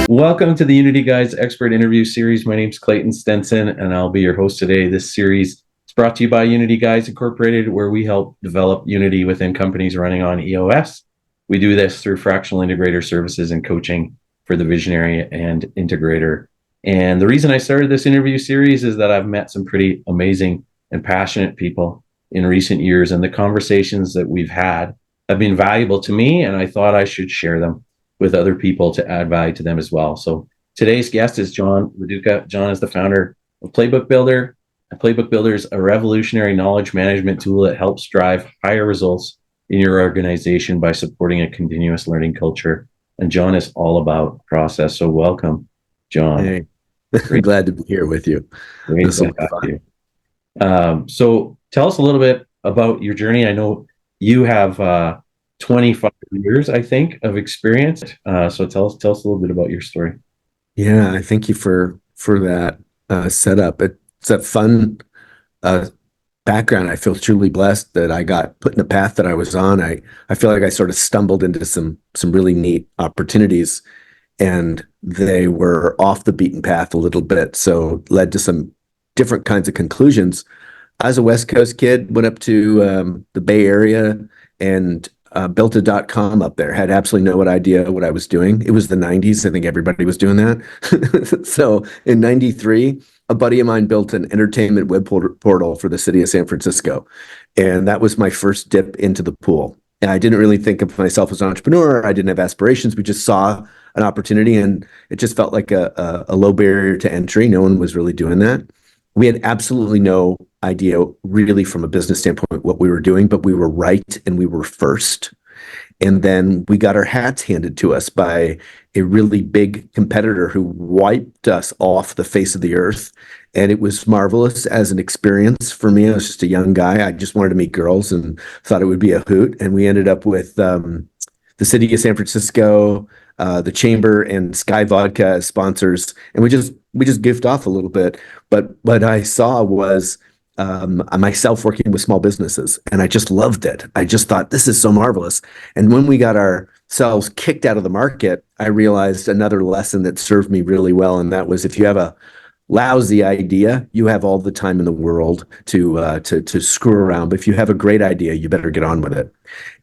Welcome to the Unity Guys Expert Interview Series. My name's Clayton Stenson, and I'll be your host today. This series is brought to you by Unity Guys Incorporated, where we help develop Unity within companies running on EOS. We do this through fractional integrator services and coaching for the visionary and integrator. And the reason I started this interview series is that I've met some pretty amazing and passionate people in recent years, and the conversations that we've had have been valuable to me, and I thought I should share them with other people to add value to them as well. So today's guest is John Raduca. John is the founder of Playbook Builder. And Playbook Builder is a revolutionary knowledge management tool that helps drive higher results in your organization by supporting a continuous learning culture. And John is all about process. So welcome, John. Hey, glad to be here with you. Great to have you. So tell us a little bit about your journey. I know you have 25 years, I think, of experience. So tell us a little bit about your story. Yeah, I thank you for that setup. It's a fun background. I feel truly blessed that I got put in the path that I was on. I feel like I sort of stumbled into some really neat opportunities, and they were off the beaten path a little bit, so led to some different kinds of conclusions. I was a West Coast kid, went up to the Bay Area and built a .com up there. Had absolutely no idea what I was doing. It was the 90s. I think everybody was doing that. So in 93, a buddy of mine built an entertainment web portal for the city of San Francisco. And that was my first dip into the pool. And I didn't really think of myself as an entrepreneur. I didn't have aspirations. We just saw an opportunity, and it just felt like a low barrier to entry. No one was really doing that. We had absolutely no idea really from a business standpoint what we were doing, but we were right and we were first. And then we got our hats handed to us by a really big competitor who wiped us off the face of the earth. And it was marvelous as an experience for me. I was just a young guy. I just wanted to meet girls and thought it would be a hoot. And we ended up with the city of San Francisco, the Chamber, and Sky Vodka as sponsors. And we just gift off a little bit. But what I saw was myself working with small businesses, and I just loved it. I just thought, this is so marvelous. And when we got ourselves kicked out of the market, I realized another lesson that served me really well, and that was, if you have a lousy idea, you have all the time in the world to screw around. But if you have a great idea, you better get on with it.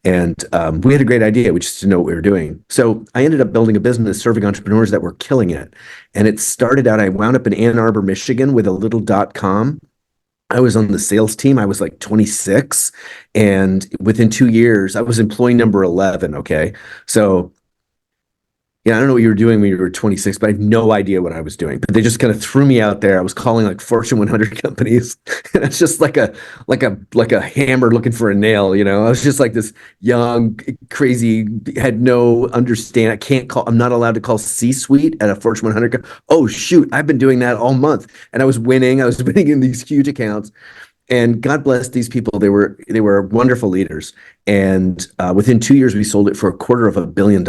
And we had a great idea. We just didn't know what we were doing. So I ended up building a business serving entrepreneurs that were killing it. And it started out, I wound up in Ann Arbor, Michigan with a little .com. I was on the sales team. I was like 26. And within 2 years, I was employee number 11. Okay. So yeah, I don't know what you were doing when you were 26, but I had no idea what I was doing. But they just kind of threw me out there. I was calling like Fortune 100 companies. And it's just like a hammer looking for a nail, you know. I was just like this young, crazy, had no understand. I'm not allowed to call C-suite at a Fortune 100. Oh shoot, I've been doing that all month. And I was winning in these huge accounts. And God bless these people. They were wonderful leaders. And within 2 years, we sold it for $250 million.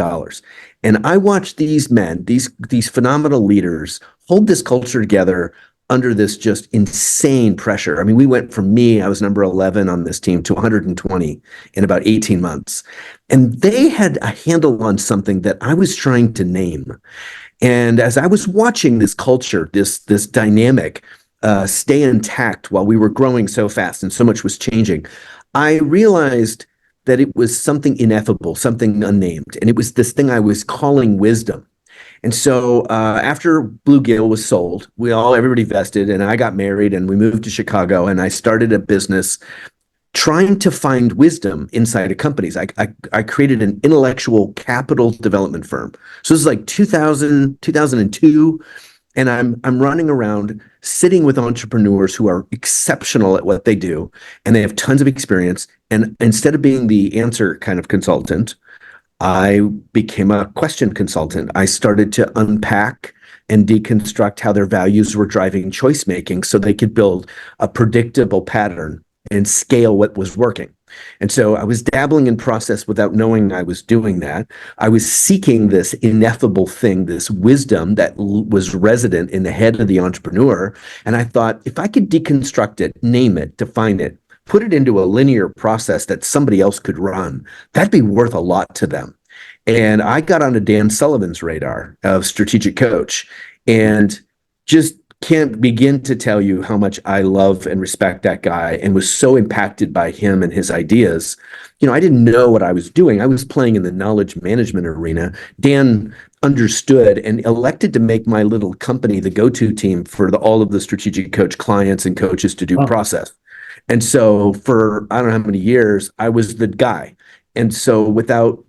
And I watched these men, these phenomenal leaders, hold this culture together under this just insane pressure. I mean, we went from I was number 11 on this team, to 120 in about 18 months. And they had a handle on something that I was trying to name. And as I was watching this culture, this dynamic, stay intact while we were growing so fast and so much was changing, I realized that it was something ineffable, something unnamed. And it was this thing I was calling wisdom. And so after Bluegill was sold, everybody vested, and I got married, and we moved to Chicago, and I started a business trying to find wisdom inside of companies. I created an intellectual capital development firm. So this is like 2002. And I'm running around sitting with entrepreneurs who are exceptional at what they do, and they have tons of experience. And instead of being the answer kind of consultant, I became a question consultant. I started to unpack and deconstruct how their values were driving choice making so they could build a predictable pattern and scale what was working. And so I was dabbling in process without knowing I was doing that. I was seeking this ineffable thing, this wisdom that was resident in the head of the entrepreneur. And I thought, if I could deconstruct it, name it, define it, put it into a linear process that somebody else could run, that'd be worth a lot to them. And I got onto Dan Sullivan's radar of strategic coach, and just can't begin to tell you how much I love and respect that guy, and was so impacted by him and his ideas. I didn't know what I was doing. I was playing in the knowledge management arena. Dan understood and elected to make my little company the go-to team for all of the strategic coach clients and coaches to do Oh, process. And so for I don't know how many years, I was the guy. And so without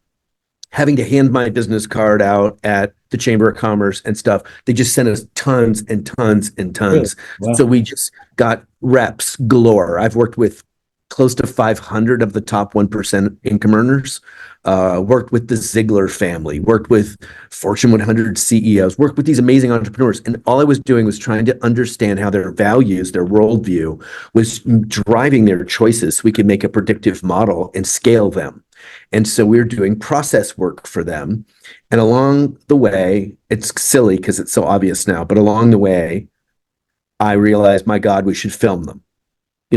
having to hand my business card out at the Chamber of Commerce and stuff, they just sent us tons and tons and really? tons. So Wow. we just got reps galore. I've worked with close to 500 of the top 1% income earners, worked with the Ziegler family, worked with Fortune 100 CEOs, worked with these amazing entrepreneurs. And all I was doing was trying to understand how their values, their worldview was driving their choices so we could make a predictive model and scale them. And so we're doing process work for them. And along the way, it's silly because it's so obvious now, but along the way, I realized, my God, we should film them.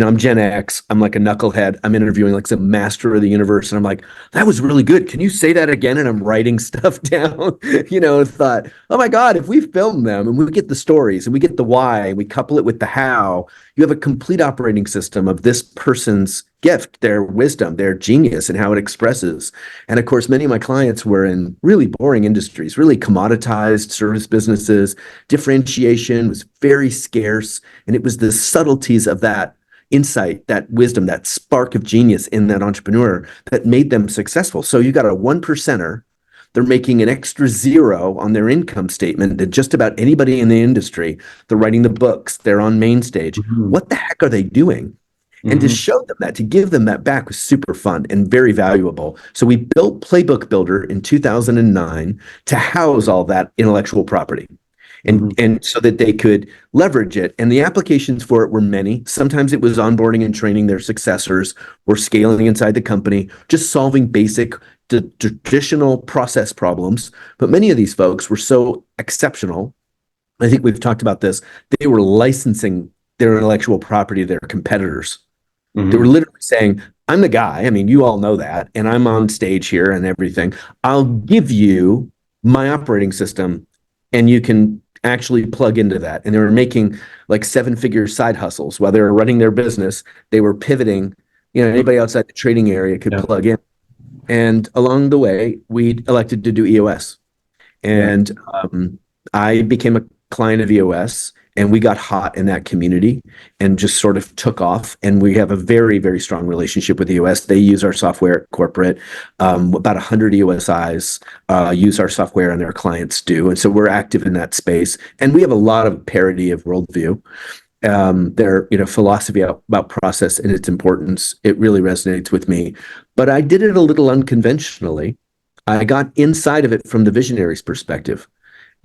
I'm Gen X. I'm like a knucklehead. I'm interviewing like some master of the universe. And I'm like, that was really good. Can you say that again? And I'm writing stuff down, thought, oh my God, if we film them and we get the stories and we get the why, and we couple it with the how, you have a complete operating system of this person's gift, their wisdom, their genius, and how it expresses. And of course, many of my clients were in really boring industries, really commoditized service businesses. Differentiation was very scarce. And it was the subtleties of that insight, that wisdom, that spark of genius in that entrepreneur that made them successful. So you got a 1%er, they're making an extra zero on their income statement than just about anybody in the industry. They're writing the books, they're on main stage. Mhm. What the heck are they doing? And to Mhm. show them that, to give them that back, was super fun and very valuable. So we built Playbook Builder in 2009 to house all that intellectual property, and Mhm. so that they could leverage it. And the applications for it were many. Sometimes it was onboarding and training their successors, or scaling inside the company, just solving basic traditional process problems. But many of these folks were so exceptional. I think we've talked about this. They were licensing their intellectual property to their competitors. They were Mhm. literally saying, I'm the guy. I mean, you all know that. And I'm on stage here and everything. I'll give you my operating system and you can actually plug into that. And they were making like 7-figure side hustles while they were running their business. They were pivoting. Anybody outside the trading area could Yeah. plug in. And along the way, we elected to do EOS. Yeah. And I became a client of EOS, and we got hot in that community and just sort of took off. And we have a very, very strong relationship with EOS. They use our software at corporate. About 100 EOSIs use our software, and their clients do. And so we're active in that space. And we have a lot of parity of worldview. Their philosophy about process and its importance, it really resonates with me. But I did it a little unconventionally. I got inside of it from the Visionaries perspective.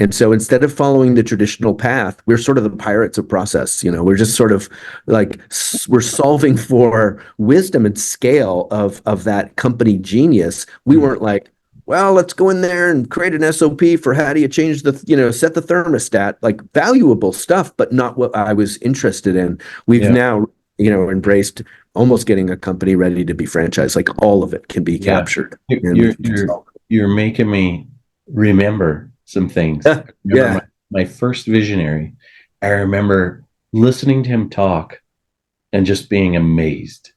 And so instead of following the traditional path, we're sort of the pirates of process. We're just sort of like, we're solving for wisdom and scale of that company genius. We Mhm. weren't like, well, let's go in there and create an SOP for how do you change set the thermostat, like valuable stuff, but not what I was interested in. We've Yeah. now, embraced almost getting a company ready to be franchised. Like all of it can be Yeah. captured You- and we You're can you're consult. you're making me remember some things. Yeah. I remember Yeah. my first visionary. I remember listening to him talk and just being amazed,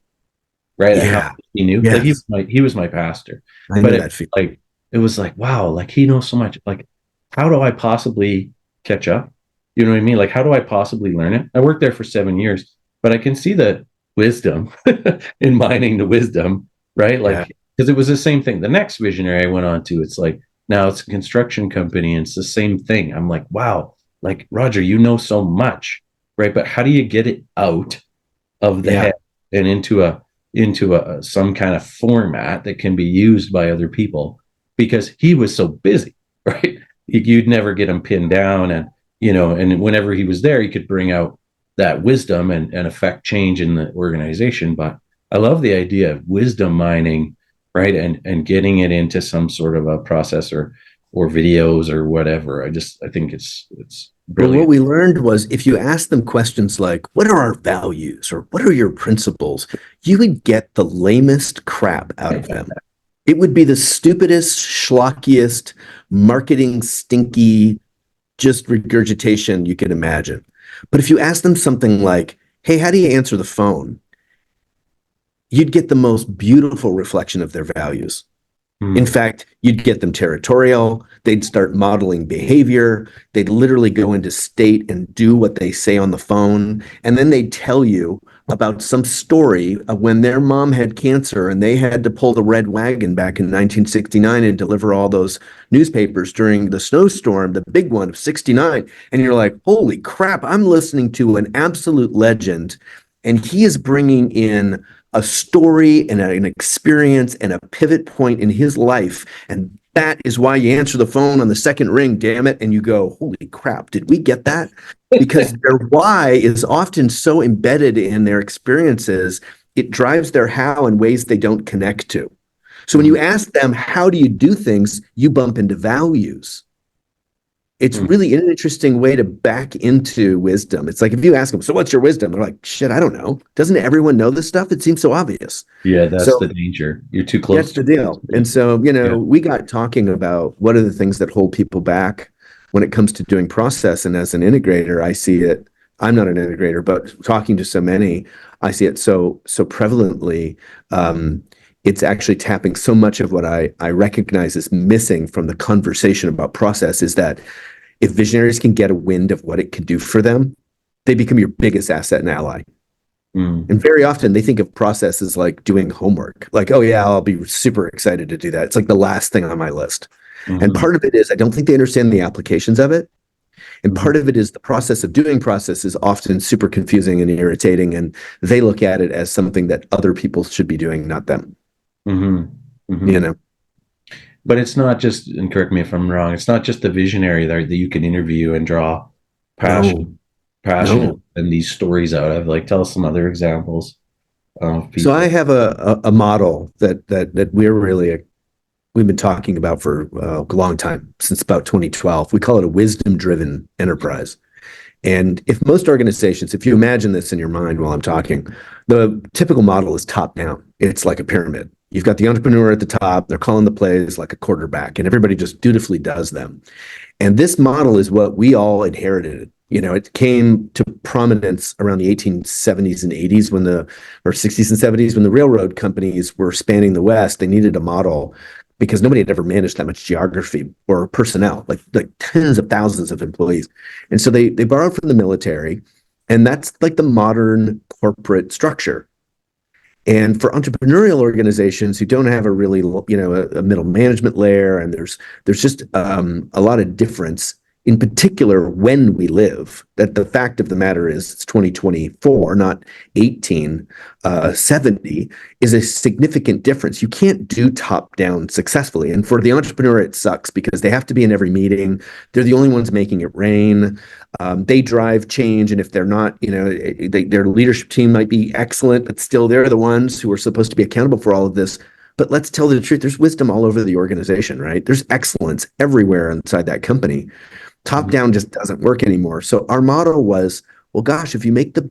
right, at how Yeah. much he knew. Like Yes. he was my pastor, I but know that feeling. it was like, wow, like he knows so much. Like, how do I possibly catch up? You know what I mean? Like, how do I possibly learn it? I worked there for 7 years, but I can see the wisdom in mining the wisdom, right? Yeah. Like, because it was the same thing. The next visionary I went on to, it's like now it's a construction company and it's the same thing. I'm like, wow, like Roger, you know so much, right? But how do you get it out of the Yeah. head and into a some kind of format that can be used by other people? Because he was so busy, right? You'd never get him pinned down, and whenever he was there, he could bring out that wisdom and affect change in the organization. But I love the idea of wisdom mining, right, and getting it into some sort of a process or videos or whatever. I think it's Well, what brilliant. we learned was if you ask them questions like, what are our values or what are your principles, you would get the lamest crap out of them. It would be the stupidest, schlockiest, marketing stinky, just regurgitation you could imagine. But if you ask them something like, hey, how do you answer the phone? You'd get the most beautiful reflection of their values. In Mm. fact, you'd get them territorial. They'd start modeling behavior. They'd literally go into state and do what they say on the phone. And then they'd tell you about some story of when their mom had cancer and they had to pull the red wagon back in 1969 and deliver all those newspapers during the snowstorm, the big one of 69. And you're like, holy crap, I'm listening to an absolute legend. And he is bringing in a story and an experience and a pivot point in his life. And that is why you answer the phone on the second ring, damn it. And you go, holy crap, did we get that? Because their why is often so embedded in their experiences, it drives their how in ways they don't connect to. So when you ask them, how do you do things? You bump into values. It's Mm. really an interesting way to back into wisdom. It's like if you ask them, so what's your wisdom? They're like, shit, I don't know. Doesn't everyone know this stuff? It seems so obvious. Yeah, that's the So danger. You're too that's close the to deal. it. And so, Yeah. we got talking about what are the things that hold people back when it comes to doing process. And as an integrator, I see it. I'm not an integrator, but talking to so many, I see it so prevalently. It's actually tapping so much of what I recognize as missing from the conversation about process is that if visionaries can get a wind of what it can do for them, they become your biggest asset and ally. Mm. And very often they think of process as like doing homework. Like, oh yeah, I'll be super excited to do that. It's like the last thing on my list. And Mhm. part of it is I don't think they understand the applications of it. And Mhm. part of it is the process of doing process is often super confusing and irritating. And they look at it as something that other people should be doing, not them. Mhm. You Mhm. know? But it's not just, and correct me if I'm wrong, it's not just the visionary there that you can interview and draw No, passion no. and these stories out of. Like, tell us some other examples of So I people. have a model that we've been talking about for a long time, since about 2012. We call it a wisdom driven enterprise. And if most organizations, if you imagine this in your mind while I'm talking, the typical model is top down. It's like a pyramid. You've got the entrepreneur at the top, they're calling the plays like a quarterback, and everybody just dutifully does them. And this model is what we all inherited. It came to prominence around the 1870s and 80s or 60s and 70s when the railroad companies were spanning the West. They needed a model because nobody had ever managed that much geography or personnel, like tens of thousands of employees. And so they borrowed from the military, and that's like the modern corporate structure. And for entrepreneurial organizations who don't have a really, a middle management layer, and there's just a lot of difference, in particular when we live. That the fact of the matter is, it's 2024, not 1870, is a significant difference. You can't do top down successfully, and for the entrepreneur, it sucks because they have to be in every meeting. They're the only ones making it rain. They drive change, and if they're not, their leadership team might be excellent, but still they're the ones who are supposed to be accountable for all of this. But let's tell the truth, there's wisdom all over the organization, right? There's excellence everywhere inside that company. Top Mhm. down just doesn't work anymore. So our motto was, well, gosh, if you make the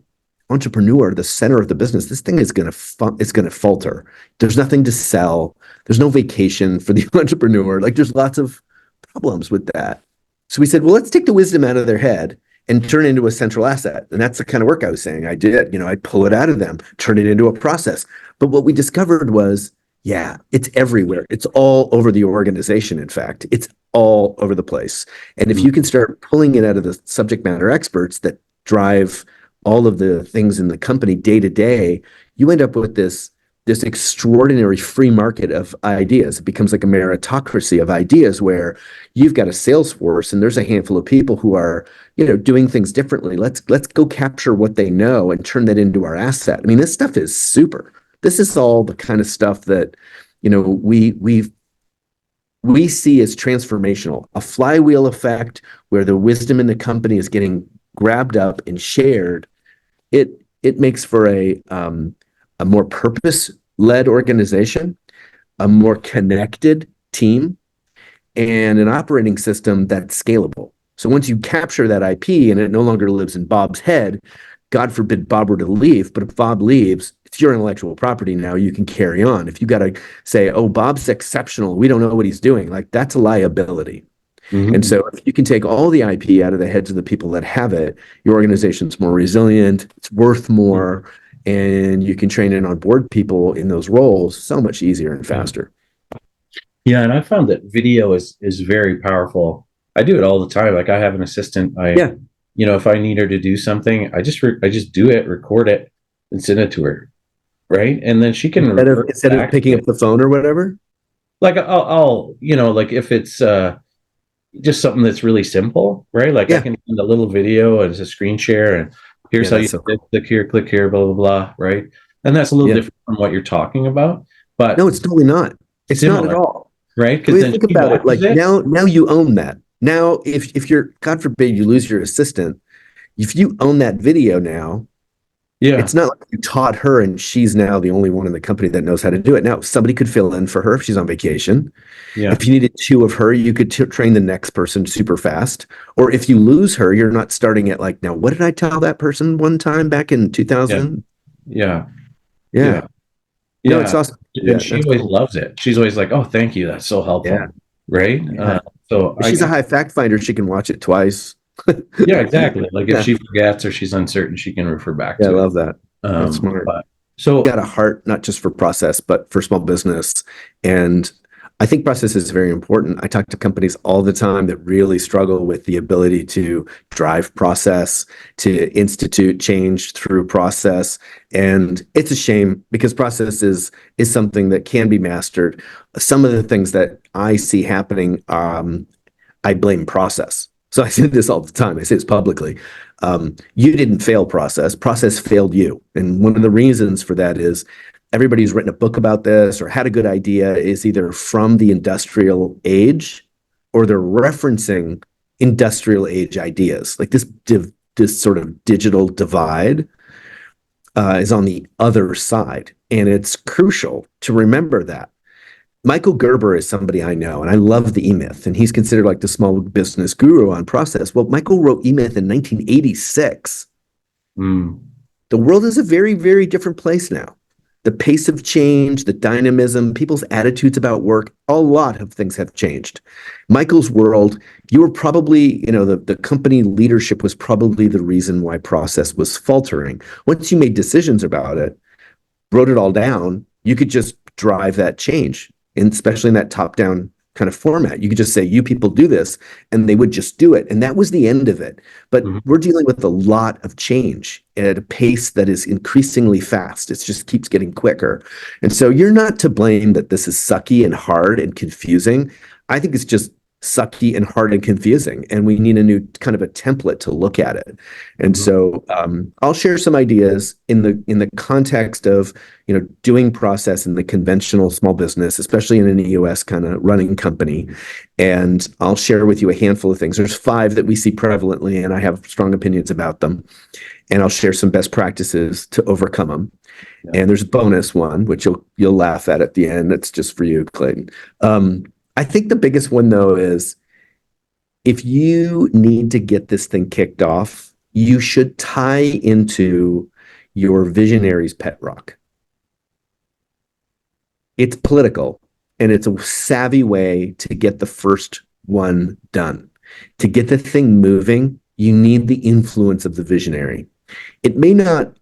entrepreneur the center of the business, this thing is it's going to falter. There's nothing to sell. There's no vacation for the entrepreneur. Like there's lots of problems with that. So we said, well, let's take the wisdom out of their head and turn it into a central asset. And that's the kind of work I was saying I did. I'd pull it out of them, turn it into a process. But what we discovered was, yeah, it's everywhere. It's all over the organization. In fact, it's all over the place. And if Mhm. you can start pulling it out of the subject matter experts that drive all of the things in the company day to day, you end up with this extraordinary free market of ideas. It becomes like a meritocracy of ideas where you've got a sales force and there's a handful of people who are, doing things differently. Let's go capture what they know and turn that into our asset. I mean, this stuff is super. This is all the kind of stuff that, we see as transformational, a flywheel effect where the wisdom in the company is getting grabbed up and shared. It makes for a more purpose led organization, a more connected team, and an operating system that's scalable. So once you capture that IP and it no longer lives in Bob's head, God forbid Bob were to leave, but if Bob leaves, it's your intellectual property now. You can carry on. If you got to say, oh, Bob's exceptional, we don't know what he's doing, like that's a liability. And Mhm. so if you can take all the IP out of the heads of the people that have it, your organization's more resilient, it's worth more, and you can train and onboard people in those roles so much easier and Yeah. faster. Yeah, and I found that video is very powerful. I do it all the time. Like I have an assistant. Yeah. If I need her to do something, I just do it, record it, and send it to her, right? And then she can Instead of refer instead of back picking to up it. the phone or whatever. Like like if it's just something that's really simple, right? Like I Yeah. can send a little video as a screen share, and here's Yeah, how you that's so cool. click here, blah blah blah, right? And that's a little Yeah. different from what you're talking about, No, but it's totally not. It's not at similar, all. right? I Because mean, then think she about it. watches Like it. now you own that. Now, if you're, God forbid, you lose your assistant, if you own that video now, Yeah, it's not like you taught her and she's now the only one in the company that knows how to do it. Now, somebody could fill in for her if she's on vacation. yeah, If you needed two of her, you could train the next person super fast. Or if you lose her, you're not starting at like, now, what did I tell that person one time back in yeah, 2000? yeah, yeah, Yeah. No, it's yeah. awesome. And Yeah, she that's always cool. loves it. She's always like, "Oh, thank you. That's so Yeah. helpful." Right? Yeah. So If she's a high fact finder, she can watch it twice. yeah, exactly. Like if Yeah. she forgets or she's uncertain, she can refer back Yeah, I to it. love that. That's smart. But so Got a heart not just for process, but for small business. And I think process is very important. I talk to companies all the time that really struggle with the ability to drive process, to institute change through process. And it's a shame because process is something that can be mastered. Some of the things that I see happening, I blame process. So I say this all the time. I say this publicly. You didn't fail process. Process failed you. And one of the reasons for that is everybody who's written a book about this or had a good idea is either from the industrial age or they're referencing industrial age ideas. Like this sort of digital divide is on the other side. And it's crucial to remember that. Michael Gerber is somebody I know, and I love the E-Myth, and he's considered like the small business guru on process. Well, Michael wrote E-Myth in 1986. mm, The world is a very, very different place now. The pace of change, the dynamism, people's attitudes about work, a lot of things have changed. Michael's world, you were probably, the company leadership was probably the reason why process was faltering. Once you made decisions about it, wrote it all down, you could just drive that change, and especially in that top-down kind of format. You could just say, you people do this, and they would just do it. And that was the end of it. But mhm, we're dealing with a lot of change at a pace that is increasingly fast. It just keeps getting quicker. And so you're not to blame that this is sucky and hard and confusing. I think it's just sucky and hard and confusing, and we need a new kind of a template to look at it. And mhm, so I'll share some ideas in the context of doing process in the conventional small business, especially in an EOS kind of running company. And I'll share with you a handful of things. There's 5 that we see prevalently, and I have strong opinions about them. And I'll share some best practices to overcome them. yeah, And there's a bonus one, which you'll laugh at the end. That's just for you, Clayton. I think the biggest one though is if you need to get this thing kicked off, you should tie into your Visionaries pet rock. It's political and it's a savvy way to get the first one done. To get the thing moving, you need the influence of the visionary. It may not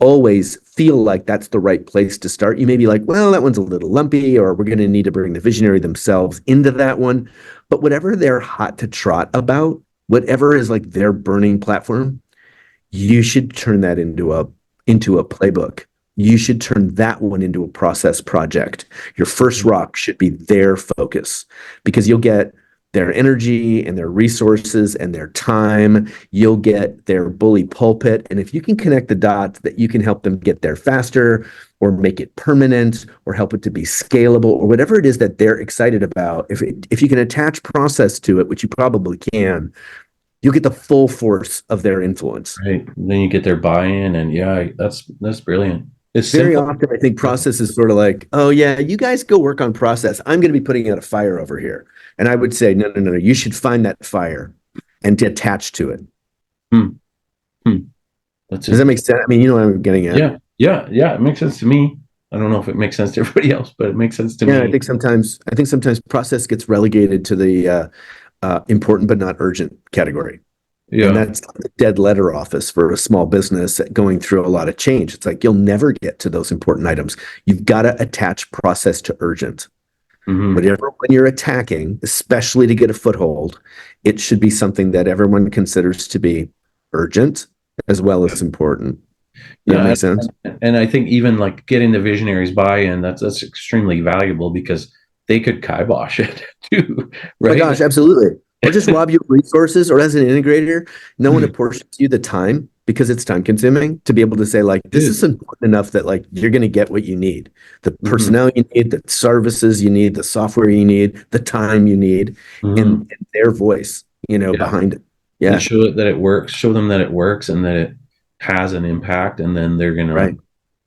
always feel like that's the right place to start. You may be like, well, that one's a little lumpy, or we're going to need to bring the visionary themselves into that one. But whatever they're hot to trot about, whatever is like their burning platform, you should turn that into a playbook. You should turn that one into a process project. Your first rock should be their focus because you'll get their energy and their resources and their time. You'll get their bully pulpit. And if you can connect the dots that you can help them get there faster or make it permanent or help it to be scalable or whatever it is that they're excited about, if you can attach process to it, which you probably can, you'll get the full force of their influence. right. Then you get their buy-in, and yeah, that's brilliant. It's Very simple. often, I think process is sort of like, oh, yeah, you guys go work on process. I'm going to be putting out a fire over here. And I would say, no, no, no, no. You should find that fire and attach to it. Hmm, hmm. That's Does that it. make sense? I mean, you know what I'm getting at? Yeah, Yeah, it makes sense to me. I don't know if it makes sense to everybody else, but it makes sense to Yeah, me. I think sometimes process gets relegated to the important but not urgent category. And Yeah. that's the dead letter office for a small business going through a lot of change. It's like you'll never get to those important items. You've got to attach process to urgent. Hmm. Whatever, when you're attacking, especially to get a foothold, it should be something that everyone considers to be urgent as well as important. Does that Yeah, make sense? and I think even like getting the visionaries buy-in, that's extremely valuable because they could kibosh it too, My right? gosh, absolutely. Or just rob you of resources, or as an integrator, no one apportions you the time because it's time consuming to be able to say, like, this is Dude. important enough that like you're going to get what you need, the Hmm. personnel you need, the services you need, the software you need, the time you need, Hmm. and their voice, Yeah, behind it. and Yeah, show it that it works. Show them that it works and that it has an impact, and then they're gonna right.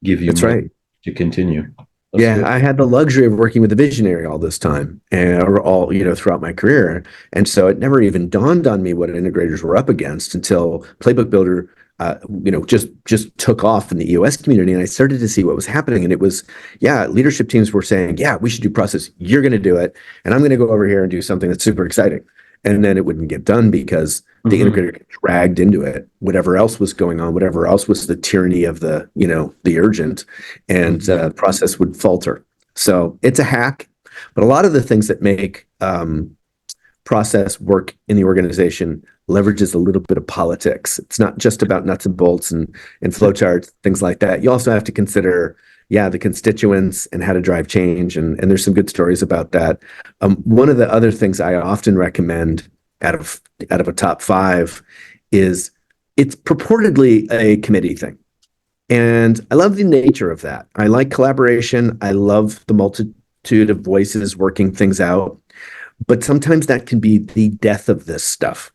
give you That's money right. to continue. That's Yeah, good. I had the luxury of working with a visionary all this time, and or all throughout my career, and so it never even dawned on me what integrators were up against until Playbook Builder, just took off in the EOS community, and I started to see what was happening, and it was, yeah, leadership teams were saying, yeah, we should do process, you're going to do it, and I'm going to go over here and do something that's super exciting, and then it wouldn't get done because the Hmm. integrator got dragged into it. Whatever else was going on, whatever else was the tyranny of the urgent, and Hmm. process would falter. So it's a hack, but a lot of the things that make process work in the organization leverages a little bit of politics. It's not just about nuts and bolts and flowcharts, things like that. You also have to consider, yeah, the constituents and how to drive change. And there's some good stories about that. One of the other things I often recommend out of a top five is it's purportedly a committee thing. And I love the nature of that. I like collaboration. I love the multitude of voices working things out. But sometimes that can be the death of this stuff.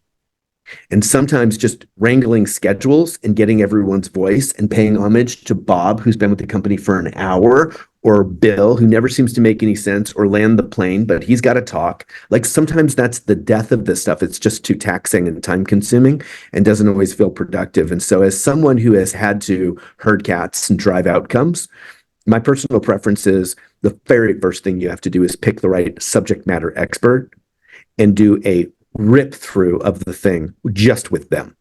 And sometimes just wrangling schedules and getting everyone's voice and paying homage to Bob, who's been with the company for an hour, or Bill, who never seems to make any sense or land the plane, but he's got to talk. Like sometimes that's the death of this stuff. It's just too taxing and time consuming and doesn't always feel productive. And so, as someone who has had to herd cats and drive outcomes, my personal preference is the very first thing you have to do is pick the right subject matter expert and do a rip through of the thing just with them.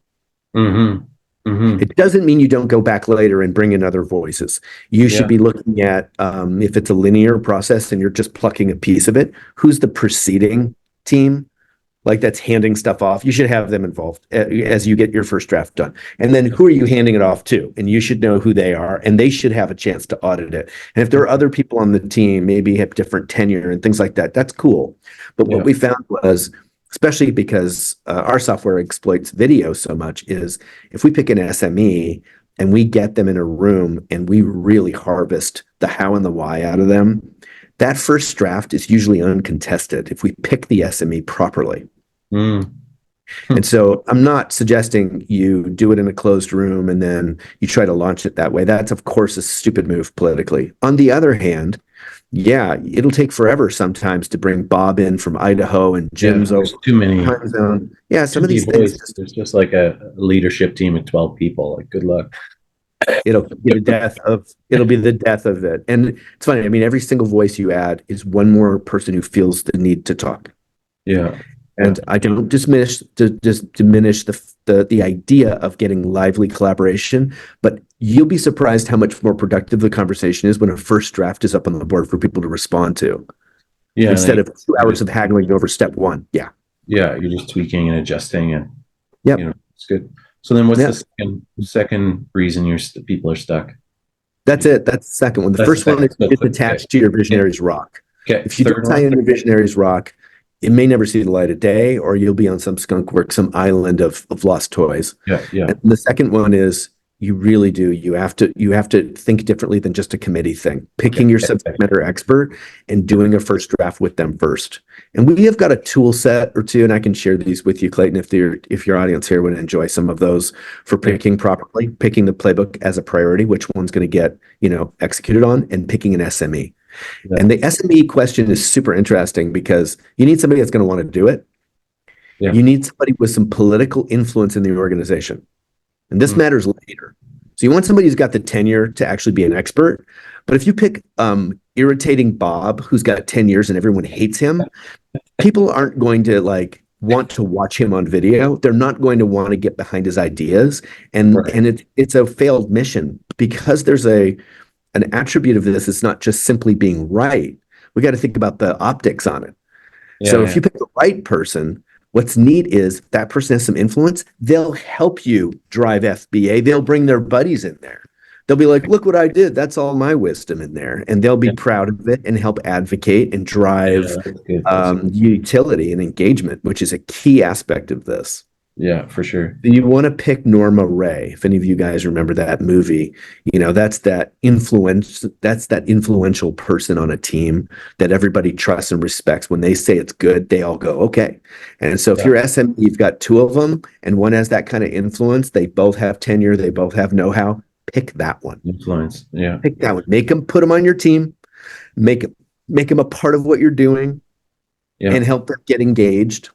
Hmm. Hmm. It doesn't mean you don't go back later and bring in other voices. You should Yeah. be looking at, if it's a linear process and you're just plucking a piece of it, who's the preceding team? Like that's handing stuff off. You should have them involved as you get your first draft done. And then who are you handing it off to? And you should know who they are, and they should have a chance to audit it. And if there are other people on the team, maybe have different tenure and things like that, that's cool. But what Yeah. we found was, especially because our software exploits video so much, is if we pick an SME and we get them in a room and we really harvest the how and the why out of them, that first draft is usually uncontested if we pick the SME properly. Mm. And so I'm not suggesting you do it in a closed room and then you try to launch it that way. That's, of course, a stupid move politically. On the other hand, yeah, it'll take forever sometimes to bring Bob in from Idaho and Yeah. Jim's over There's too many, time zone. Yeah, too some of many these things boys. just There's just like a leadership team of 12 people. Like, good luck. it'll be the death of it. And it's funny. I mean, every single voice you add is one more person who feels the need to talk. Yeah. Yeah. And I don't diminish the idea of getting lively collaboration, but you'll be surprised how much more productive the conversation is when a first draft is up on the board for people to respond to Yeah. And instead then of 2 hours just, of haggling over step one. Yeah. yeah, you're just tweaking and adjusting, and Yep. it's good. So then what's the Yeah. second reason people are stuck? That's it. That's the second one. The That's the first one second. is So it's okay. attached to your Okay. Visionaries rock. Okay. If you don't Third tie one. in your Visionaries rock, it may never see the light of day, or you'll be on some skunk work, some island of lost toys. Yeah. Yeah. And the second one is you really do. You have to think differently than just a committee thing. Okay. Picking your Okay. subject matter expert and doing a first draft with them first. And we have got a tool set or two, and I can share these with you, Clayton, if your audience here would enjoy some of those for Yeah. picking properly, picking the playbook as a priority, which one's going to get, executed on, and picking an SME. Yeah. And the SME question is super interesting because you need somebody that's going to want to do it. Yeah. You need somebody with some political influence in the organization. And this Mm. matters later. So So you want somebody who's got the tenure to actually be an expert. But if you pick irritating Bob, who's got 10 years and everyone hates him, people aren't going to like want to watch him on video. They're not going to want to get behind his ideas. Right. And it's a failed mission because there's an attribute of this. It's not just simply being right. We got to think about the optics on it. So if you pick the right person, what's neat is that person has some influence. They'll help you drive FBA. They'll bring their buddies in there. They'll be like, look what I did. That's all my wisdom in there. And they'll be proud of it and help advocate and drive That's good. utility and engagement, which is a key aspect of this. Yeah, for sure. You want to pick Norma Ray. If any of you guys remember that movie, that's that influential person on a team that everybody trusts and respects. When they say it's good, they all go, okay. And so if you're SME, you've got two of them and one has that kind of influence. They both have tenure. They both have know-how. Pick that one. Influence. Yeah. Pick that one. Put them on your team. Make them a part of what you're doing and help them get engaged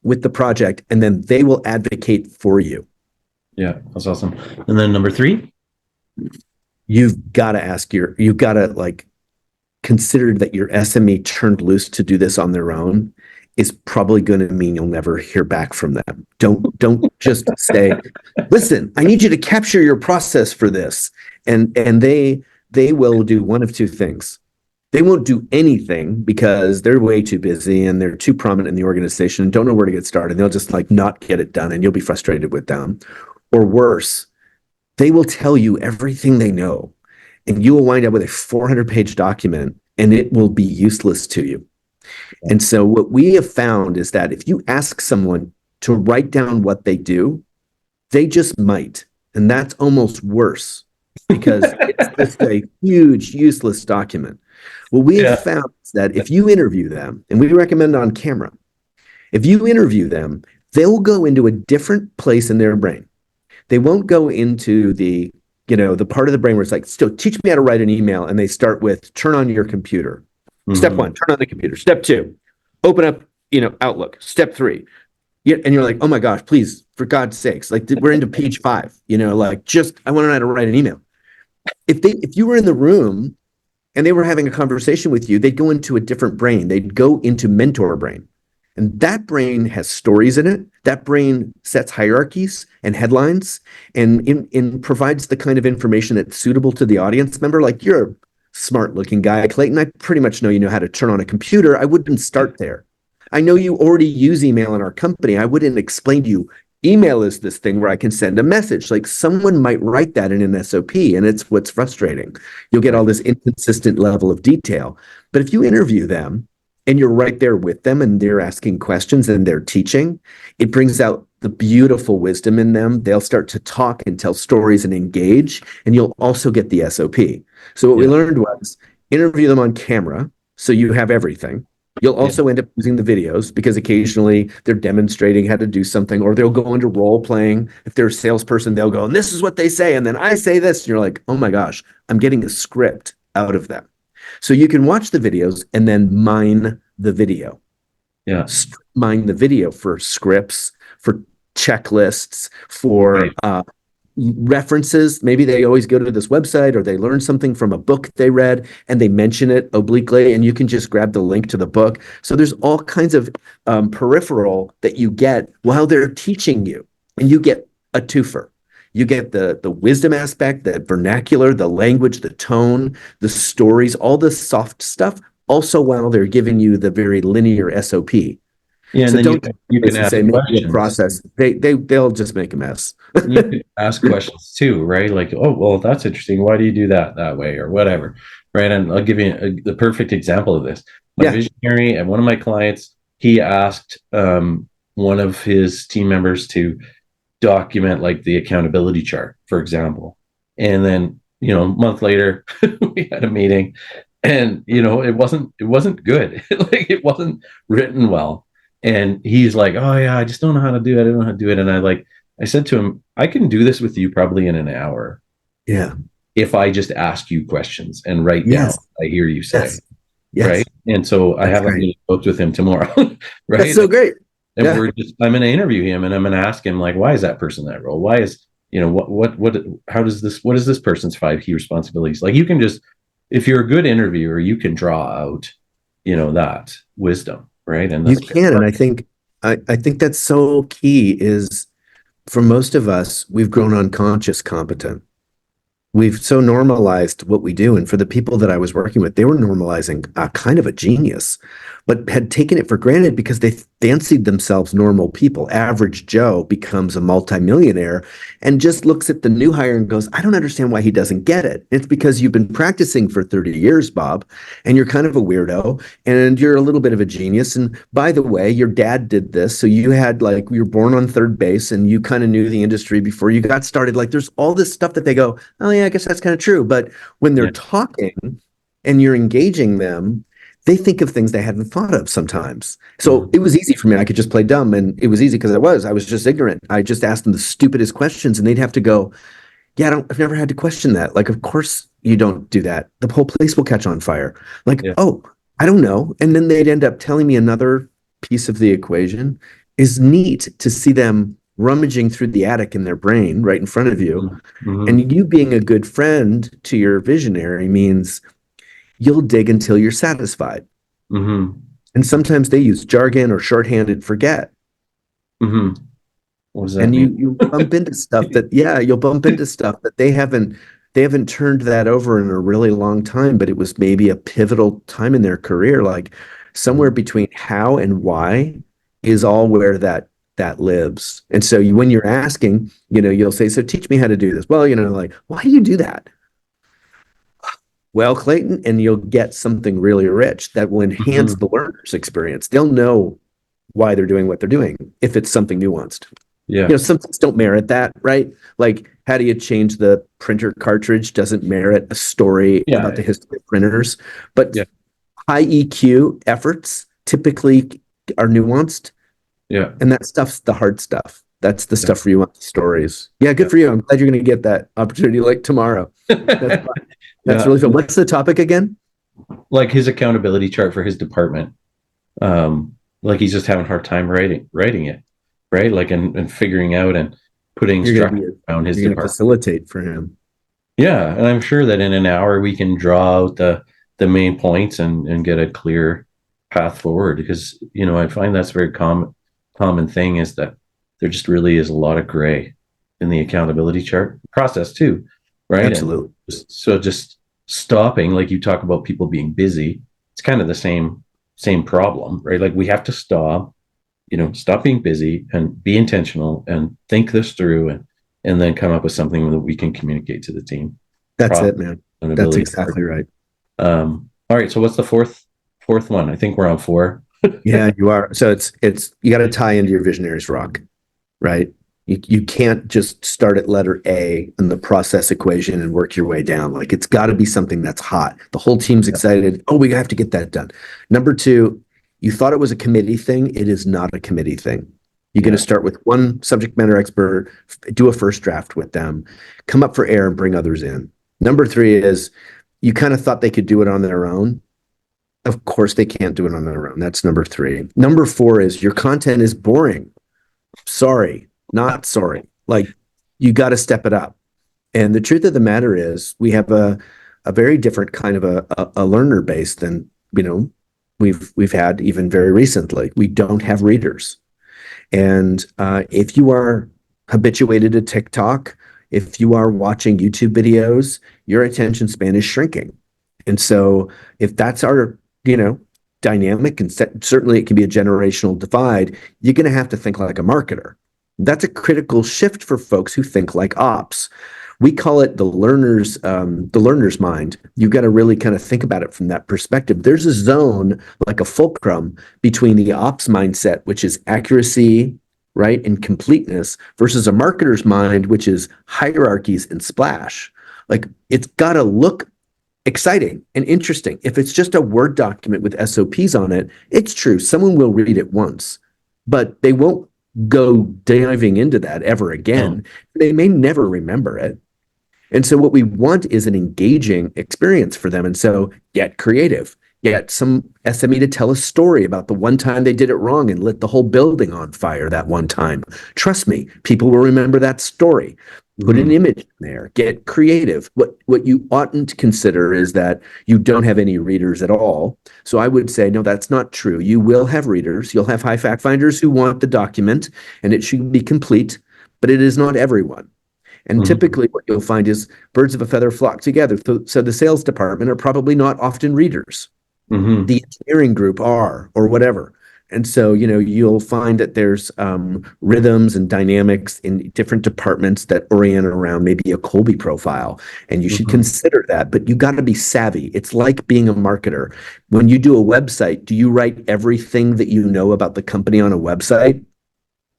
with the project, and then they will advocate for you. Yeah, that's awesome. And then number 3, you've got to consider that your SME turned loose to do this on their own is probably going to mean you'll never hear back from them. Don't just say, listen, I need you to capture your process for this. And they will do one of two things. They won't do anything because they're way too busy and they're too prominent in the organization and don't know where to get started. They'll just not get it done and you'll be frustrated with them. Or worse, they will tell you everything they know and you will wind up with a 400-page document and it will be useless to you. And so what we have found is that if you ask someone to write down what they do, they just might. And that's almost worse because it's just a huge, useless document. What we have found is that if you interview them, and we recommend on camera, if you interview them, they'll go into a different place in their brain. They won't go into the part of the brain where it's like, still teach me how to write an email. And they start with turn on your computer. Mm-hmm. Step 1, turn on the computer. Step 2, open up, Outlook. Step 3. And you're like, oh my gosh, please, for God's sakes, we're into page 5, I want to know how to write an email. If you were in the room and they were having a conversation with you, they'd go into a different brain. They'd go into mentor brain. And that brain has stories in it. That brain sets hierarchies and headlines and provides the kind of information that's suitable to the audience member. Like, you're a smart looking guy, Clayton. I pretty much know you know how to turn on a computer. I wouldn't start there. I know you already use email in our company. I wouldn't explain to you, email is this thing where I can send a message. Like, someone might write that in an SOP, and it's what's frustrating. You'll get all this inconsistent level of detail. But if you interview them and you're right there with them and they're asking questions and they're teaching, it brings out the beautiful wisdom in them. They'll start to talk and tell stories and engage, and you'll also get the SOP. So what we learned was interview them on camera so you have everything. You'll also end up using the videos because occasionally they're demonstrating how to do something, or they'll go into role playing. If they're a salesperson, they'll go, and this is what they say. And then I say this, and you're like, oh my gosh, I'm getting a script out of them. So you can watch the videos and then mine the video. Yeah. Mine the video for scripts, for checklists, for references. Maybe they always go to this website or they learn something from a book they read and they mention it obliquely, and you can just grab the link to the book. So there's all kinds of peripheral that you get while they're teaching you, and you get a twofer. You get the wisdom aspect, the vernacular, the language, the tone, the stories, all the soft stuff, also while they're giving you the very linear SOP. Yeah, so and then you can ask questions. Process. They'll just make a mess. You can ask questions too, right? Like, oh, well, that's interesting. Why do you do that way, or whatever, right? And I'll give you the perfect example of this. My visionary and one of my clients, he asked one of his team members to document the accountability chart, for example, and then a month later we had a meeting, and it wasn't good. It wasn't written well. And he's like, oh yeah, I just don't know how to do it. I don't know how to do it. And I said to him, I can do this with you probably in an hour. Yeah. If I just ask you questions and write down what I hear you say. Yes. Right. And so I have a meeting booked with him tomorrow. Right. That's so great. And I'm going to interview him, and I'm going to ask him, why is that person that role? Why is, what is this person's 5 key responsibilities? Like you can just, if you're a good interviewer, you can draw out, that wisdom, right? And You that's can, and I think that's so key is for most of us, we've grown unconscious competent. We've so normalized what we do. And for the people that I was working with, they were normalizing kind of a genius, but had taken it for granted because they fancied themselves normal people. Average Joe becomes a multimillionaire and just looks at the new hire and goes, I don't understand why he doesn't get it. It's because you've been practicing for 30 years, Bob, and you're kind of a weirdo and you're a little bit of a genius. And by the way, your dad did this. So you had like, you were born on third base and you kind of knew the industry before you got started. Like there's all this stuff that they go, oh yeah, I guess that's kind of true. But when they're yeah. talking and you're engaging them, they think of things they hadn't thought of sometimes. So Mhm. it was easy for me. I could just play dumb, and it was easy because I was just ignorant. I just asked them the stupidest questions and they'd have to go, yeah, I've never had to question that. Like, of course you don't do that. The whole place will catch on fire. Like, Yeah. oh, I don't know. And then they'd end up telling me another piece of the equation. Is neat to see them rummaging through the attic in their brain right in front of you. Mhm. Mhm. And you being a good friend to your visionary means you'll dig until you're satisfied. Mhm. And sometimes they use jargon or shorthanded forget. Mhm. What does that And mean? you bump into stuff that, yeah, you'll bump into stuff that they haven't turned that over in a really long time, but it was maybe a pivotal time in their career. Like somewhere Mhm. between how and why is all where that lives. And so when you're asking, you'll say, so teach me how to do this. Well, like, why do you do that? Well, Clayton, and you'll get something really rich that will enhance Mhm. the learner's experience. They'll know why they're doing what they're doing if it's something nuanced. Yeah. Some things don't merit that, right? Like, how do you change the printer cartridge doesn't merit a story about Yeah. the history of printers. But Yeah. high EQ efforts typically are nuanced, Yeah. and that stuff's the hard stuff. That's the Yeah. stuff where you want the stories. Yeah, good Yeah. for you. I'm glad you're going to get that opportunity like tomorrow. That's fun. That's Yeah. really fun. What's the topic again? Like his accountability chart for his department. Like he's just having a hard time writing it, right? Like and figuring out and putting You're going to be structure around his you're going to department. facilitate for him. Yeah, and I'm sure that in an hour we can draw out the main points and get a clear path forward because I find that's a very common thing is that there just really is a lot of gray in the accountability chart process too, right? And Absolutely. just stopping, like you talk about people being busy, it's kind of the same problem, right? Like we have to stop being busy and be intentional and think this through and then come up with something that we can communicate to the team. That's Process it, man. and That's ability. exactly right. All right. So what's the fourth one? I think we're on four. Yeah, you are. So it's you got to tie into your visionaries rock, right? You can't just start at letter A in the process equation and work your way down. Like it's got to be something that's hot. The whole team's Yeah. excited. Oh, we have to get that done. Number two, you thought it was a committee thing. It is not a committee thing. You're going to Yeah. start with one subject matter expert, do a first draft with them, come up for air and bring others in. Number three is you kind of thought they could do it on their own. Of course, they can't do it on their own. That's number three. Number four is your content is boring. Sorry, not sorry. Like you got to step it up. And the truth of the matter is, we have a very different kind of a learner base than we've had even very recently. We don't have readers, and if you are habituated to TikTok, if you are watching YouTube videos, your attention span is shrinking. And so if that's our, you know, dynamic, and certainly it can be a generational divide, you're going to have to think like a marketer. That's a critical shift for folks who think like ops. We call it the learner's mind. You've got to really kind of think about it from that perspective. There's a zone, like a fulcrum, between the ops mindset, which is accuracy, right, and completeness, versus a marketer's mind, which is hierarchies and splash. Like it's got to look exciting and interesting. If it's just a Word document with SOPs on it, it's true. Someone will read it once, but they won't go diving into that ever No. again. They may never remember it. And so what we want is an engaging experience for them. And so get creative, get some SME to tell a story about the one time they did it wrong and lit the whole building on fire that one time. Trust me, people will remember that story. Put an Mhm. image in there, get creative. What you oughtn't consider is that you don't have any readers at all. So I would say, no, that's not true. You will have readers. You'll have high fact finders who want the document and it should be complete, but it is not everyone. And Mhm. typically what you'll find is birds of a feather flock together. So the sales department are probably not often readers. Mhm. The engineering group are, or whatever. And so, you'll find that there's rhythms and dynamics in different departments that orient around maybe a Colby profile. And you should Mhm. consider that, but you got to be savvy. It's like being a marketer. When you do a website, do you write everything that you know about the company on a website?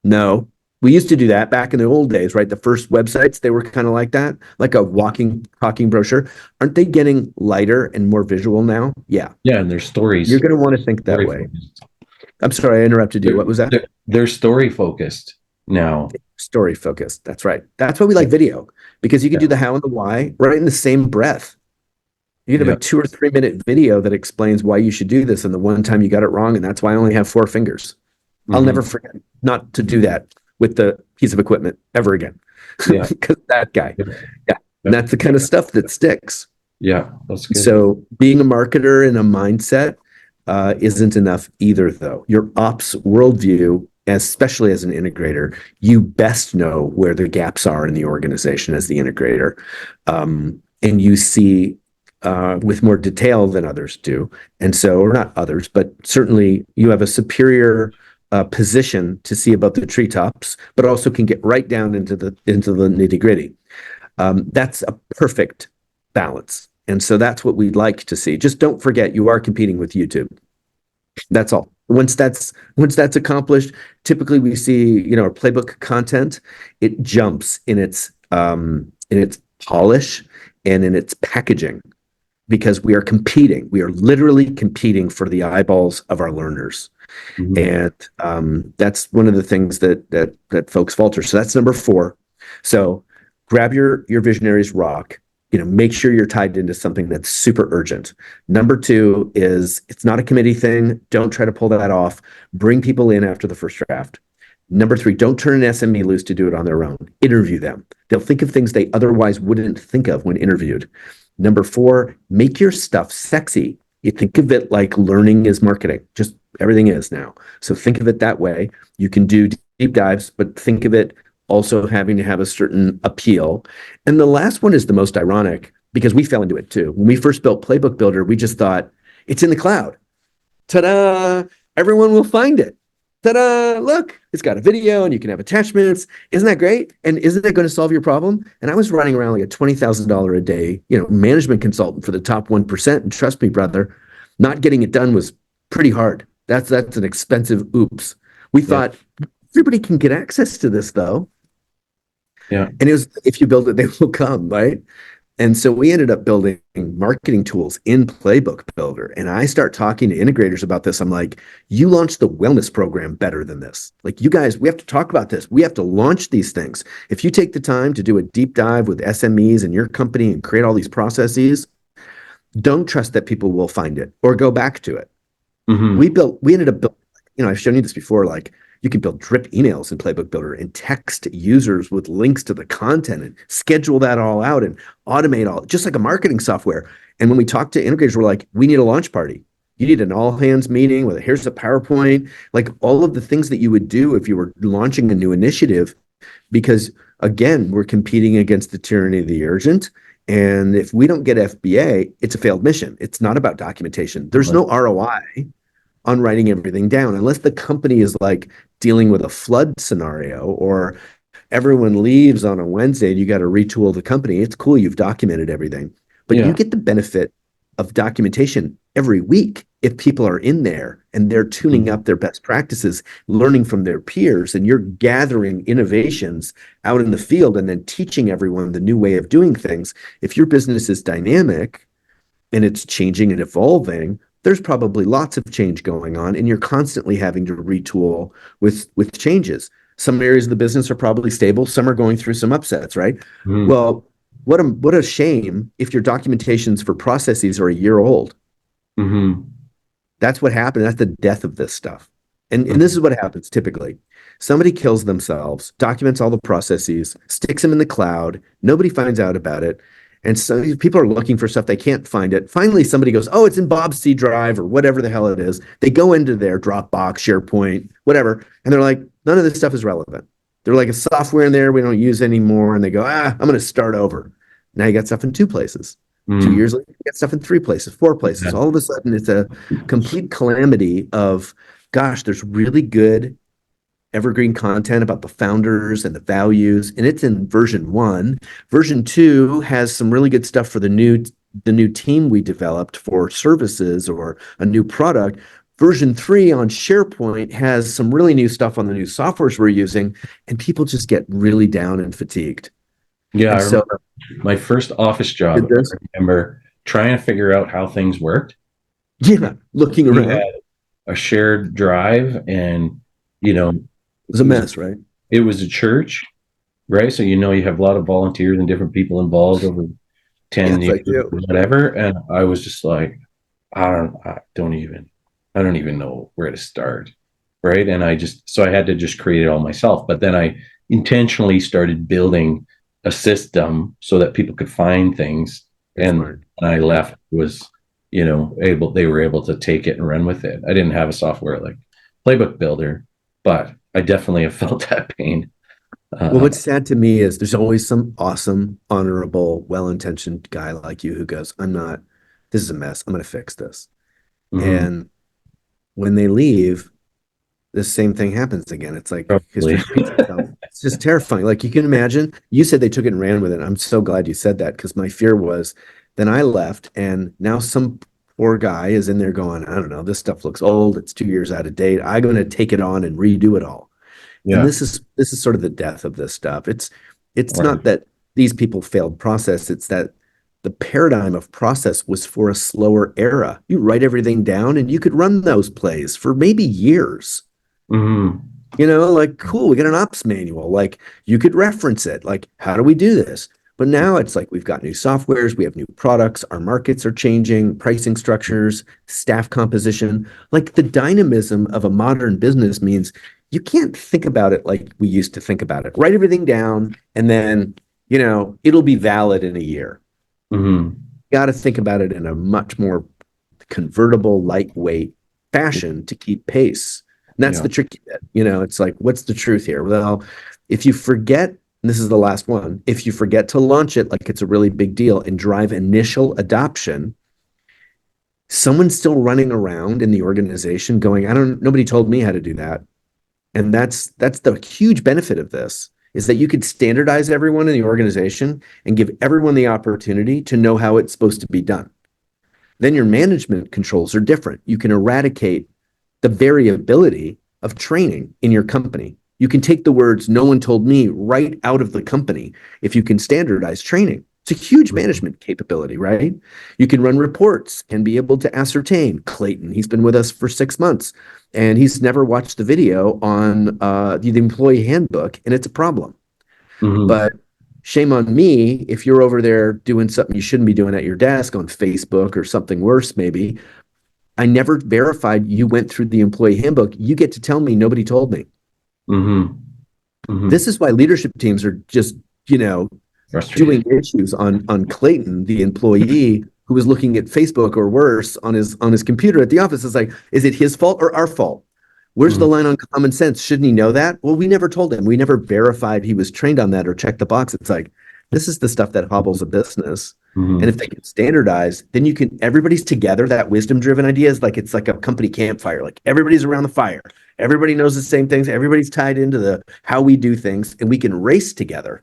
No. We used to do that back in the old days, right? The first websites, they were kind of like that, like a walking, talking brochure. Aren't they getting lighter and more visual now? Yeah. Yeah, and their You're stories, going to want to think that story way. focused. I'm sorry, I interrupted you. They're, What was that? they're story focused now. Story focused. That's right. That's why we Yeah. like video, because you can Yeah. do the how and the why right in the same breath. You can have Yeah. a 2 or 3 minute video that explains why you should do this and the one time you got it wrong, and that's why I only have 4 fingers. I'll never Mhm. forget not to do that with the piece of equipment ever again. Yeah. Because that guy. Yeah. Yeah. And Yeah. that's the kind of stuff that sticks. Yeah. That's good. So being a marketer in a mindset isn't enough either, though. Your ops worldview, especially as an integrator, you best know where the gaps are in the organization as the integrator. And you see with more detail than others do. And so, or not others, but certainly you have a superior position to see about the treetops, but also can get right down into the nitty gritty. That's a perfect balance. And so that's what we'd like to see. Just don't forget you are competing with YouTube. That's all. Once that's accomplished, typically we see, our playbook content, it jumps in its polish and in its packaging because we are competing. We are literally competing for the eyeballs of our learners. Mhm. And that's one of the things that folks falter. So that's number 4. So grab your Visionaries rock. Make sure you're tied into something that's super urgent. Number 2 is it's not a committee thing. Don't try to pull that off. Bring people in after the first draft. Number 3, don't turn an SME loose to do it on their own. Interview them. They'll think of things they otherwise wouldn't think of when interviewed. Number 4, make your stuff sexy. You think of it like learning is marketing. Just everything is now. So think of it that way. You can do deep dives, but think of it also having to have a certain appeal. And the last one is the most ironic because we fell into it too. When we first built Playbook Builder, we just thought it's in the cloud. Ta-da! Everyone will find it. Ta-da! Look, it's got a video and you can have attachments. Isn't that great? And isn't that going to solve your problem? And I was running around like a $20,000 a day, management consultant for the top 1%. And trust me, brother, not getting it done was pretty hard. That's an expensive oops. We Yeah. thought everybody can get access to this though. Yeah. And it was if you build it, they will come, right? And so we ended up building marketing tools in Playbook Builder. And I start talking to integrators about this. I'm like, you launched the wellness program better than this. Like, you guys, we have to talk about this. We have to launch these things. If you take the time to do a deep dive with SMEs in your company and create all these processes, don't trust that people will find it or go back to it. Mhm. We ended up building, I've shown you this before, like you can build drip emails in Playbook Builder and text users with links to the content and schedule that all out and automate all, just like a marketing software. And when we talk to integrators, we're like, we need a launch party. You need an all hands meeting with here's a PowerPoint, like all of the things that you would do if you were launching a new initiative, because again, we're competing against the tyranny of the urgent. And if we don't get FBA, it's a failed mission. It's not about documentation. There's no ROI on writing everything down unless the company is like dealing with a flood scenario or everyone leaves on a Wednesday and you got to retool the company. It's cool. You've documented everything, but you Yeah. get the benefit of documentation every week if people are in there and they're tuning Mhm. up their best practices, learning from their peers, and you're gathering innovations out in the field and then teaching everyone the new way of doing things. If your business is dynamic and it's changing and evolving, there's probably lots of change going on, and you're constantly having to retool with changes. Some areas of the business are probably stable, some are going through some upsets, right? Mhm. Well, what a shame if your documentations for processes are a year old. Mhm. That's what happened. That's the death of this stuff. And this Mhm. is what happens typically. Somebody kills themselves, documents all the processes, sticks them in the cloud. Nobody finds out about it. And so people are looking for stuff. They can't find it. Finally, somebody goes, oh, it's in Bob's C drive or whatever the hell it is. They go into their Dropbox, SharePoint, whatever. And they're like, none of this stuff is relevant. They're like a software in there we don't use anymore. And they go, I'm going to start over. Now you got stuff in two places. 2 years Mm. later, you got stuff in three places, four places. Yeah. All of a sudden, it's a complete calamity of, gosh, there's really good evergreen content about the founders and the values, and it's in version one. Version two has some really good stuff for the new team we developed for services or a new product. Version three on SharePoint has some really new stuff on the new softwares we're using, and people just get really down and fatigued. Yeah, I And so, remember my first office job. did this, I remember trying to figure out how things worked. yeah, looking We around, had a shared drive, and you know, it was a mess, right? it was a church, right? So you have a lot of volunteers and different people involved over Yeah, 10 it's years, like you. whatever. And I was just like, I don't even know where to start. Right. And so I had to just create it all myself. But then I intentionally started building a system so that people could find things. You're And smart. when I left was, they were able to take it and run with it. I didn't have a software like Playbook Builder, but I definitely have felt that pain. Well, Uh, what's sad to me is there's always some awesome, honorable, well-intentioned guy like you who goes, this is a mess. I'm going to fix this. mhm, And when they leave, the same thing happens again. It's like history probably. repeats itself. It's just terrifying. Like you can imagine, you said they took it and ran with it. I'm so glad you said that because my fear was then I left and now some poor guy is in there going, I don't know, this stuff looks old. It's 2 years out of date. I'm going to take it on and redo it all. And Yeah. this is sort of the death of this stuff. It's Right. not that these people failed process, it's that the paradigm of process was for a slower era. You write everything down and you could run those plays for maybe years. Mhm. Like, cool, we got an ops manual. Like, you could reference it. Like, how do we do this? But now it's like we've got new softwares, we have new products, our markets are changing, pricing structures, staff composition. Like, the dynamism of a modern business means you can't think about it like we used to think about it. Write everything down, and then, it'll be valid in a year. Mhm. You got to think about it in a much more convertible, lightweight fashion to keep pace. And that's Yeah. the tricky bit. It's like, what's the truth here? Well, if you forget, and this is the last one, if you forget to launch it like it's a really big deal and drive initial adoption, someone's still running around in the organization going, nobody told me how to do that. And that's the huge benefit of this is that you could standardize everyone in the organization and give everyone the opportunity to know how it's supposed to be done. Then your management controls are different. You can eradicate the variability of training in your company. You can take the words no one told me right out of the company if you can standardize training. It's a huge Mhm. management capability, right? You can run reports and be able to ascertain. Clayton, he's been with us for 6 months and he's never watched the video on the employee handbook, and it's a problem. Mhm. But shame on me if you're over there doing something you shouldn't be doing at your desk on Facebook or something worse, maybe. I never verified you went through the employee handbook. You get to tell me nobody told me. Mhm. This Mhm. is why leadership teams are just, you know, Frustrated. doing issues on Clayton, the employee who was looking at Facebook or worse on his computer at the office. It's like, is it his fault or our fault? Where's the Mhm. line on common sense? Shouldn't he know that? Well, we never told him. We never verified he was trained on that or checked the box. It's like, this is the stuff that hobbles a business. And if Mhm. they can standardize, then everybody's together. That wisdom driven idea is like, it's like a company campfire. Like everybody's around the fire. Everybody knows the same things. Everybody's tied into how we do things, and we can race together,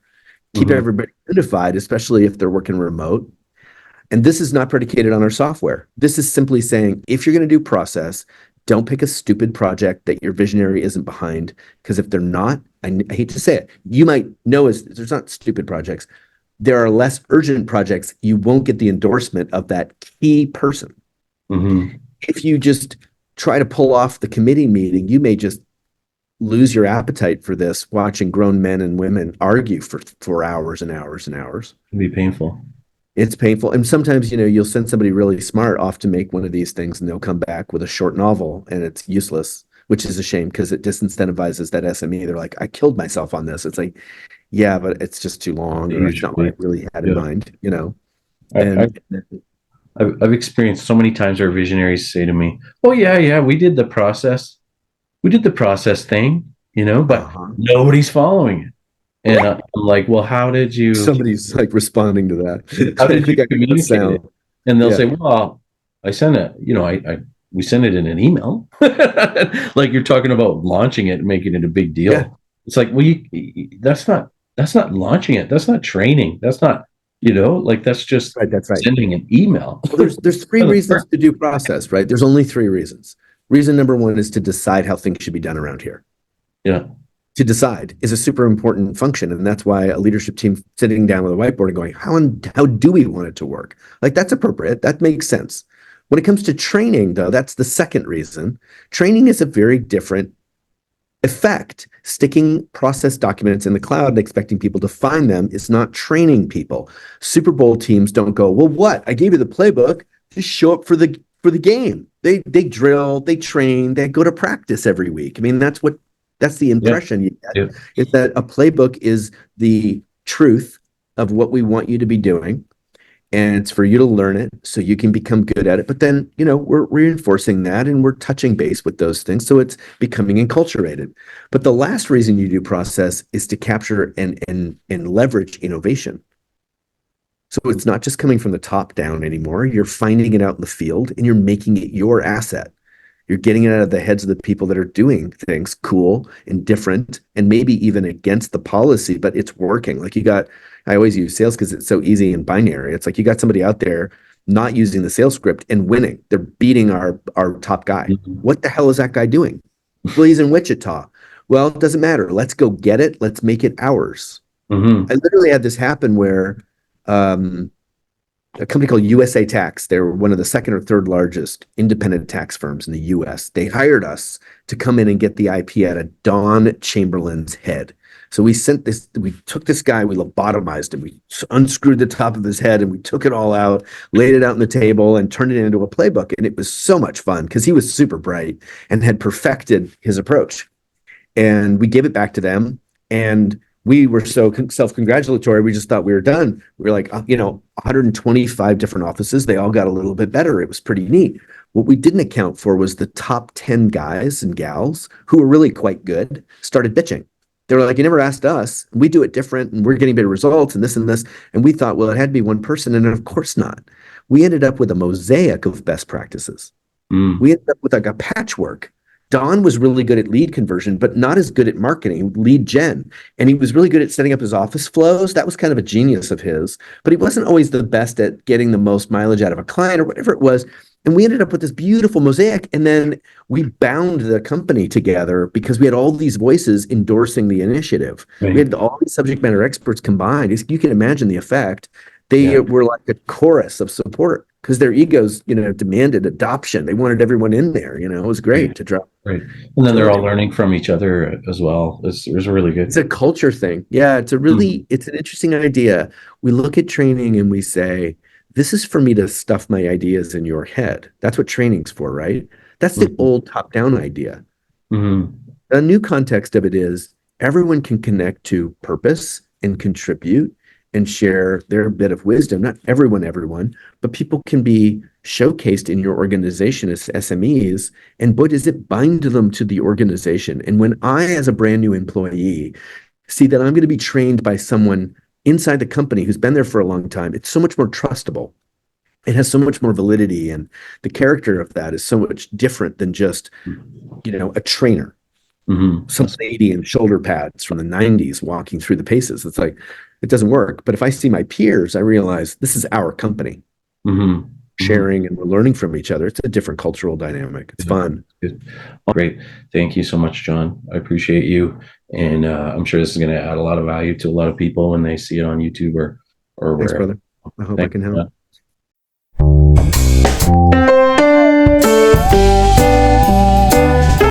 keep Mhm. everybody unified, especially if they're working remote. And this is not predicated on our software. This is simply saying if you're going to do process, don't pick a stupid project that your visionary isn't behind. Because if they're not, I hate to say it, you might know as there's not stupid projects. There are less urgent projects. You won't get the endorsement of that key person. Mhm. If you just try to pull off the committee meeting, you may just lose your appetite for this, watching grown men and women argue for hours and hours and hours. Can be painful. It's painful. And sometimes, you'll send somebody really smart off to make one of these things and they'll come back with a short novel and it's useless, which is a shame because it disincentivizes that SME. They're like, I killed myself on this. It's like, yeah, but it's just too long or it's not what I Usually, really had in yeah. mind. I, And I've experienced so many times where visionaries say to me, "Oh yeah, we did the process. We did the process thing, but uh-huh. nobody's following it." And I'm like, "Well, Somebody's like responding to that. how I did you think I got the communicate it?" sound. And they'll Yeah. say, "Well, I sent it. We sent it in an email." Like you're talking about launching it and making it a big Yeah. deal. It's like, well, that's not launching it. That's not training. That's not, like that's just Right. That's right. sending an email. Well, there's three Doesn't reasons work. to do process, right? There's only three reasons. Reason number one is to decide how things should be done around here. Yeah. To decide is a super important function, and that's why a leadership team sitting down with a whiteboard and going, how do we want it to work? Like that's appropriate. That makes sense. When it comes to training, though, that's the second reason. Training is a very different effect. Sticking process documents in the cloud and expecting people to find them is not training people. Super Bowl teams don't go, well, what? I gave you the playbook. Just show up for the game. They drill, they train, they go to practice every week. I mean, that's the Yeah. impression you get, Yeah. is that a playbook is the truth of what we want you to be doing and it's for you to learn it so you can become good at it. But then, we're reinforcing that and we're touching base with those things. So it's becoming enculturated. But the last reason you do process is to capture and leverage innovation. So it's not just coming from the top down anymore. You're finding it out in the field and you're making it your asset. You're getting it out of the heads of the people that are doing things cool and different and maybe even against the policy, but it's working. I always use sales because it's so easy and binary. It's like you got somebody out there not using the sales script and winning. They're beating our top guy. Mhm. What the hell is that guy doing? Well, he's in Wichita. Well, it doesn't matter. Let's go get it. Let's make it ours. I Mhm. literally had this happen where um, a company called USA Tax. They were one of the second or third largest independent tax firms in the US. They hired us to come in and get the IP out of Don Chamberlain's head. So we took this guy, we lobotomized him, we unscrewed the top of his head and we took it all out, laid it out on the table and turned it into a playbook. And it was so much fun because he was super bright and had perfected his approach. And we gave it back to them. And we were so self-congratulatory. We just thought we were done. We were like, 125 different offices. They all got a little bit better. It was pretty neat. What we didn't account for was the top 10 guys and gals who were really quite good started bitching. They were like, you never asked us. We do it different and we're getting better results and this and this. And we thought, well, it had to be one person. And of course not. We ended up with a mosaic of best practices. Mm. We ended up with like a patchwork. Don was really good at lead conversion, but not as good at marketing, lead gen. And he was really good at setting up his office flows. That was kind of a genius of his, but he wasn't always the best at getting the most mileage out of a client or whatever it was. And we ended up with this beautiful mosaic. And then we bound the company together because we had all these voices endorsing the initiative. We Right. had all these subject matter experts combined. You can imagine the effect. They Yeah. were like a chorus of support because their egos, demanded adoption. They wanted everyone in there. It was Right. great to drop. Right. And then So they're all learning from each other as well. It's really it's good. a culture thing. Yeah, Mhm. it's an interesting idea. We look at training and we say, this is for me to stuff my ideas in your head. That's what training's for, right? That's the Mhm. old top-down idea. Mhm. The new context of it is everyone can connect to purpose and contribute and share their bit of wisdom. Not everyone, but people can be showcased in your organization as SMEs. And boy, does it bind them to the organization. And when I, as a brand new employee, see that I'm going to be trained by someone inside the company who's been there for a long time, it's so much more trustable. It has so much more validity. And the character of that is so much different than just, a trainer, Mhm. some lady in shoulder pads from the 90s walking through the paces. It's like, it doesn't work. But if I see my peers, I realize this is our company Mhm. Mhm. sharing and we're learning from each other. It's a different cultural dynamic. It's Yeah. fun. Good. Great. Thank you so much, John. I appreciate you. And I'm sure this is going to add a lot of value to a lot of people when they see it on YouTube or Thanks, wherever. brother. I hope I Thanks, can help. John.